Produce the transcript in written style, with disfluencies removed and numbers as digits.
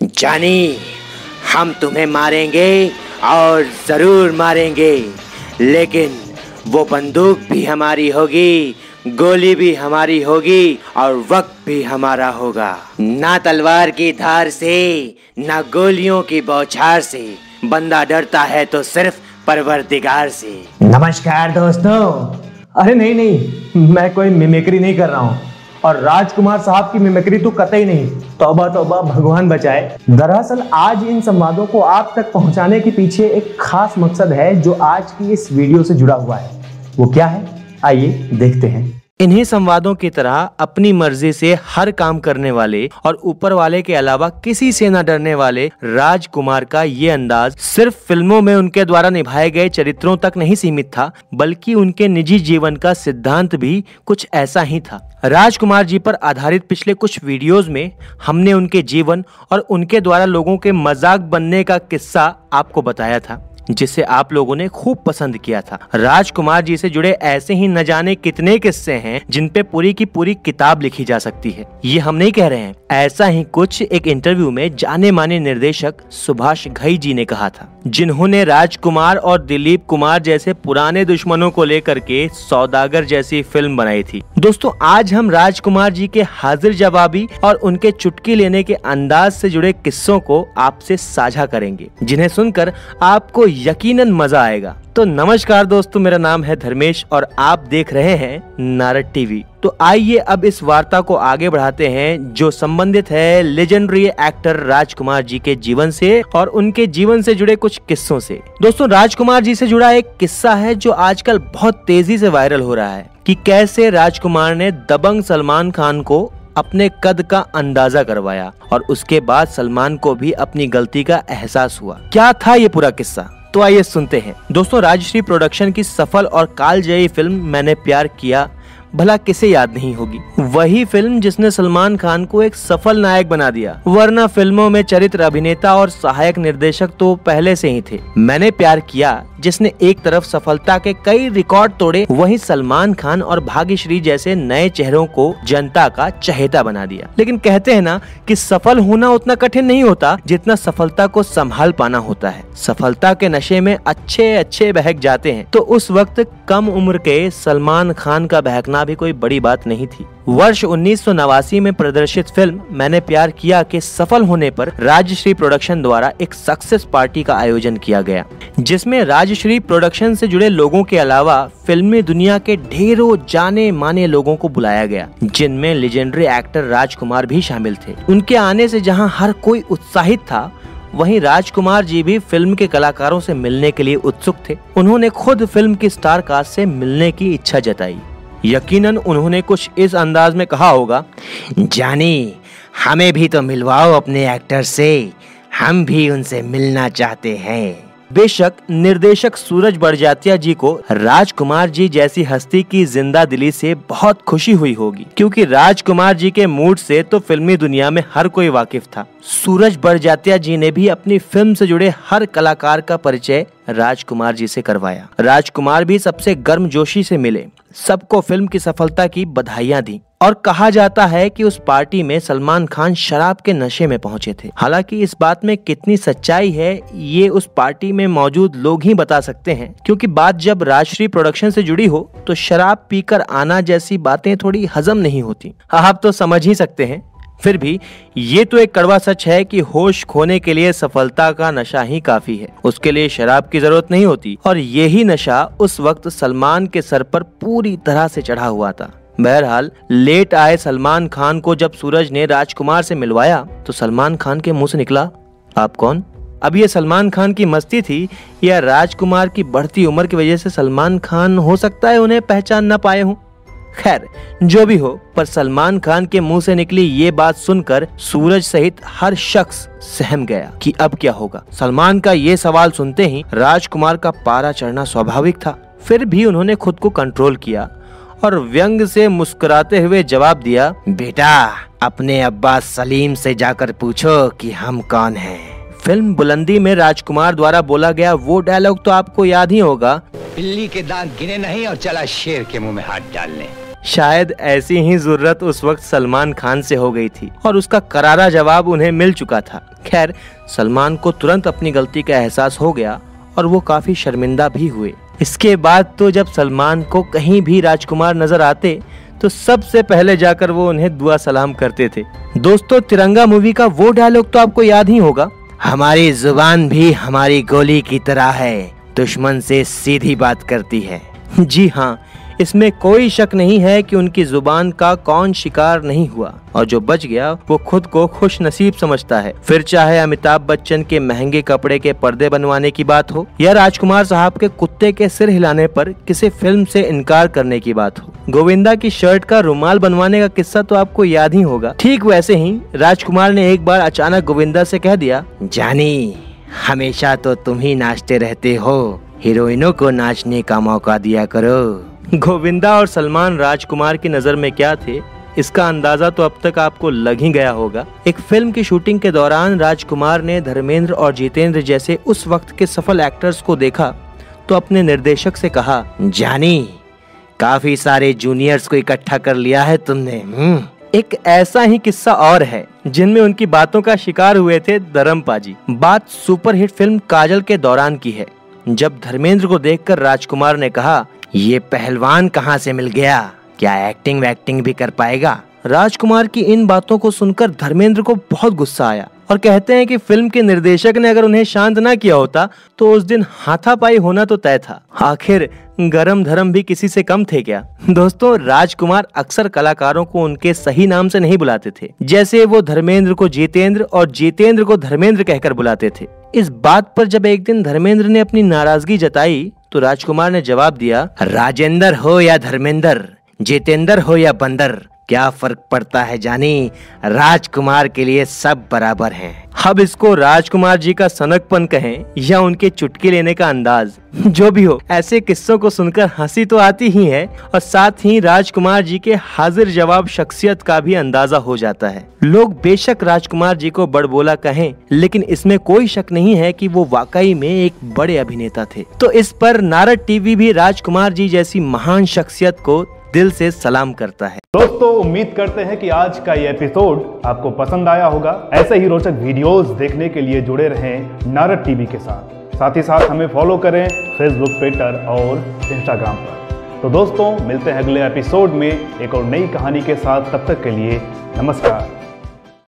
जानी, हम तुम्हें मारेंगे और जरूर मारेंगे, लेकिन वो बंदूक भी हमारी होगी, गोली भी हमारी होगी और वक्त भी हमारा होगा। ना तलवार की धार से, ना गोलियों की बौछार से, बंदा डरता है तो सिर्फ परवरदिगार से। नमस्कार दोस्तों। अरे नहीं, मैं कोई मिमिक्री नहीं कर रहा हूँ, और राजकुमार साहब की मिमिक्री तो कतई नहीं। तौबा तौबा, भगवान बचाए। दरअसल आज इन संवादों को आप तक पहुंचाने के पीछे एक खास मकसद है जो आज की इस वीडियो से जुड़ा हुआ है। वो क्या है, आइए देखते हैं। इन्हीं संवादों की तरह अपनी मर्जी से हर काम करने वाले और ऊपर वाले के अलावा किसी से न डरने वाले राजकुमार का ये अंदाज सिर्फ फिल्मों में उनके द्वारा निभाए गए चरित्रों तक नहीं सीमित था, बल्कि उनके निजी जीवन का सिद्धांत भी कुछ ऐसा ही था। राजकुमार जी पर आधारित पिछले कुछ वीडियोस में हमने उनके जीवन और उनके द्वारा लोगों के मजाक बनने का किस्सा आपको बताया था, जिसे आप लोगों ने खूब पसंद किया था। राजकुमार जी से जुड़े ऐसे ही न जाने कितने किस्से हैं जिन पे पूरी की पूरी किताब लिखी जा सकती है। ये हम नहीं कह रहे हैं, ऐसा ही कुछ एक इंटरव्यू में जाने माने निर्देशक सुभाष घई जी ने कहा था, जिन्होंने राजकुमार और दिलीप कुमार जैसे पुराने दुश्मनों को लेकर के सौदागर जैसी फिल्म बनाई थी। दोस्तों, आज हम राजकुमार जी के हाजिर जवाबी और उनके चुटकी लेने के अंदाज से जुड़े किस्सों को आपसे साझा करेंगे, जिन्हें सुनकर आपको यकीनन मजा आएगा। तो नमस्कार दोस्तों, मेरा नाम है धर्मेश और आप देख रहे हैं नारद टीवी। तो आइए अब इस वार्ता को आगे बढ़ाते हैं जो संबंधित है लेजेंडरी एक्टर राजकुमार जी के जीवन से और उनके जीवन से जुड़े कुछ किस्सों से। दोस्तों, राजकुमार जी से जुड़ा एक किस्सा है जो आजकल बहुत तेजी से वायरल हो रहा है कि कैसे राजकुमार ने दबंग सलमान खान को अपने कद का अंदाजा करवाया और उसके बाद सलमान को भी अपनी गलती का एहसास हुआ। क्या था ये पूरा किस्सा, तो आइए सुनते हैं। दोस्तों, राजश्री प्रोडक्शन की सफल और कालजयी फिल्म मैंने प्यार किया भला किसे याद नहीं होगी। वही फिल्म जिसने सलमान खान को एक सफल नायक बना दिया, वरना फिल्मों में चरित्र अभिनेता और सहायक निर्देशक तो पहले से ही थे। मैंने प्यार किया जिसने एक तरफ सफलता के कई रिकॉर्ड तोड़े, वहीं सलमान खान और भाग्यश्री जैसे नए चेहरों को जनता का चहेता बना दिया। लेकिन कहते हैं ना कि सफल होना उतना कठिन नहीं होता जितना सफलता को संभाल पाना होता है। सफलता के नशे में अच्छे बहक जाते हैं, तो उस वक्त कम उम्र के सलमान खान का बहकना भी कोई बड़ी बात नहीं थी। वर्ष 1989 में प्रदर्शित फिल्म मैंने प्यार किया के सफल होने पर राजश्री प्रोडक्शन द्वारा एक सक्सेस पार्टी का आयोजन किया गया, जिसमें राजश्री प्रोडक्शन से जुड़े लोगों के अलावा फिल्मी दुनिया के ढेरों जाने माने लोगों को बुलाया गया, जिनमें लेजेंडरी एक्टर राजकुमार भी शामिल थे। उनके आने से जहां हर कोई उत्साहित था, वहीं राजकुमार जी भी फिल्म के कलाकारों से मिलने के लिए उत्सुक थे। उन्होंने खुद फिल्म की स्टार कास्ट से मिलने की इच्छा जताई। यकीनन उन्होंने कुछ इस अंदाज में कहा होगा, जानी, हमें भी तो मिलवाओ अपने एक्टर से, हम भी उनसे मिलना चाहते हैं। बेशक निर्देशक सूरज बड़जात्या जी को राजकुमार जी जैसी हस्ती की जिंदा दिली से बहुत खुशी हुई होगी, क्योंकि राजकुमार जी के मूड से तो फिल्मी दुनिया में हर कोई वाकिफ था। सूरज बड़जात्या जी ने भी अपनी फिल्म से जुड़े हर कलाकार का परिचय राजकुमार जी से करवाया। राजकुमार भी सबसे गर्मजोशी से मिले, सबको फिल्म की सफलता की बधाइयां दी और कहा जाता है कि उस पार्टी में सलमान खान शराब के नशे में पहुंचे थे। हालांकि इस बात में कितनी सच्चाई है ये उस पार्टी में मौजूद लोग ही बता सकते हैं, क्योंकि बात जब राजश्री प्रोडक्शन से जुड़ी हो तो शराब पीकर आना जैसी बातें थोड़ी हजम नहीं होती, आप तो समझ ही सकते हैं। फिर भी ये तो एक कड़वा सच है कि होश खोने के लिए सफलता का नशा ही काफी है, उसके लिए शराब की जरूरत नहीं होती। और यही नशा उस वक्त सलमान के सर पर पूरी तरह से चढ़ा हुआ था। बहरहाल लेट आए सलमान खान को जब सूरज ने राजकुमार से मिलवाया तो सलमान खान के मुंह से निकला, आप कौन? अब ये सलमान खान की मस्ती थी या राजकुमार की बढ़ती उम्र की वजह से सलमान खान हो सकता है उन्हें पहचान न पाए हों। खैर, जो भी हो, पर सलमान खान के मुंह से निकली ये बात सुनकर सूरज सहित हर शख्स सहम गया कि अब क्या होगा। सलमान का ये सवाल सुनते ही राजकुमार का पारा चढ़ना स्वाभाविक था। फिर भी उन्होंने खुद को कंट्रोल किया और व्यंग से मुस्कुराते हुए जवाब दिया, बेटा, अपने अब्बास सलीम से जाकर पूछो कि हम कौन हैं। फिल्म बुलंदी में राजकुमार द्वारा बोला गया वो डायलॉग तो आपको याद ही होगा, बिल्ली के दांत गिने नहीं और चला शेर के मुंह में हाथ डालने। शायद ऐसी ही जरूरत उस वक्त सलमान खान से हो गई थी और उसका करारा जवाब उन्हें मिल चुका था। खैर, सलमान को तुरंत अपनी गलती का एहसास हो गया और वो काफी शर्मिंदा भी हुए। इसके बाद तो जब सलमान को कहीं भी राजकुमार नजर आते तो सबसे पहले जाकर वो उन्हें दुआ सलाम करते थे। दोस्तों, तिरंगा मूवी का वो डायलॉग तो आपको याद ही होगा, हमारी जुबान भी हमारी गोली की तरह है, दुश्मन से सीधी बात करती है। जी हाँ, इसमें कोई शक नहीं है कि उनकी जुबान का कौन शिकार नहीं हुआ और जो बच गया वो खुद को खुश नसीब समझता है। फिर चाहे अमिताभ बच्चन के महंगे कपड़े के पर्दे बनवाने की बात हो या राजकुमार साहब के कुत्ते के सिर हिलाने पर किसी फिल्म से इनकार करने की बात हो, गोविंदा की शर्ट का रुमाल बनवाने का किस्सा तो आपको याद ही होगा। ठीक वैसे ही राजकुमार ने एक बार अचानक गोविंदा से कह दिया, जानी, हमेशा तो तुम ही नाचते रहते हो, हीरोइनों को नाचने का मौका दिया करो। गोविंदा और सलमान राजकुमार की नजर में क्या थे, इसका अंदाजा तो अब तक आपको लग ही गया होगा। एक फिल्म की शूटिंग के दौरान राजकुमार ने धर्मेंद्र और जितेंद्र जैसे उस वक्त के सफल एक्टर्स को देखा तो अपने निर्देशक से कहा, जानी, काफी सारे जूनियर्स को इकट्ठा कर लिया है तुमने। एक ऐसा ही किस्सा और है जिनमें उनकी बातों का शिकार हुए थे धर्मपाजी। बात सुपरहिट फिल्म काजल के दौरान की है, जब धर्मेंद्र को देखकर राजकुमार ने कहा, ये पहलवान कहाँ से मिल गया, क्या एक्टिंग वैक्टिंग भी कर पाएगा। राजकुमार की इन बातों को सुनकर धर्मेंद्र को बहुत गुस्सा आया और कहते हैं कि फिल्म के निर्देशक ने अगर उन्हें शांत ना किया होता तो उस दिन हाथापाई होना तो तय था। आखिर गरम धर्म भी किसी से कम थे क्या। दोस्तों, राजकुमार अक्सर कलाकारों को उनके सही नाम से नहीं बुलाते थे, जैसे वो धर्मेंद्र को जितेंद्र और जितेंद्र को धर्मेंद्र कहकर बुलाते थे। इस बात पर जब एक दिन धर्मेंद्र ने अपनी नाराजगी जताई तो राजकुमार ने जवाब दिया, राजेंद्र हो या धर्मेंद्र, जितेंद्र हो या बंदर, क्या फर्क पड़ता है जानी, राजकुमार के लिए सब बराबर हैं। अब इसको राजकुमार जी का सनकपन कहें या उनके चुटकी लेने का अंदाज, जो भी हो, ऐसे किस्सों को सुनकर हंसी तो आती ही है और साथ ही राजकुमार जी के हाजिर जवाब शख्सियत का भी अंदाजा हो जाता है। लोग बेशक राजकुमार जी को बड़बोला कहें, लेकिन इसमें कोई शक नहीं है कि वो वाकई में एक बड़े अभिनेता थे। तो इस पर नारद टीवी भी राजकुमार जी जैसी महान शख्सियत को दिल से सलाम करता है। दोस्तों, उम्मीद करते हैं कि आज का ये एपिसोड आपको पसंद आया होगा। ऐसे ही रोचक वीडियोस देखने के लिए जुड़े रहें नारद टीवी के साथ ही साथ हमें फॉलो करें फेसबुक, ट्विटर और इंस्टाग्राम पर। तो दोस्तों, मिलते हैं अगले एपिसोड में एक और नई कहानी के साथ। तब तक के लिए नमस्कार।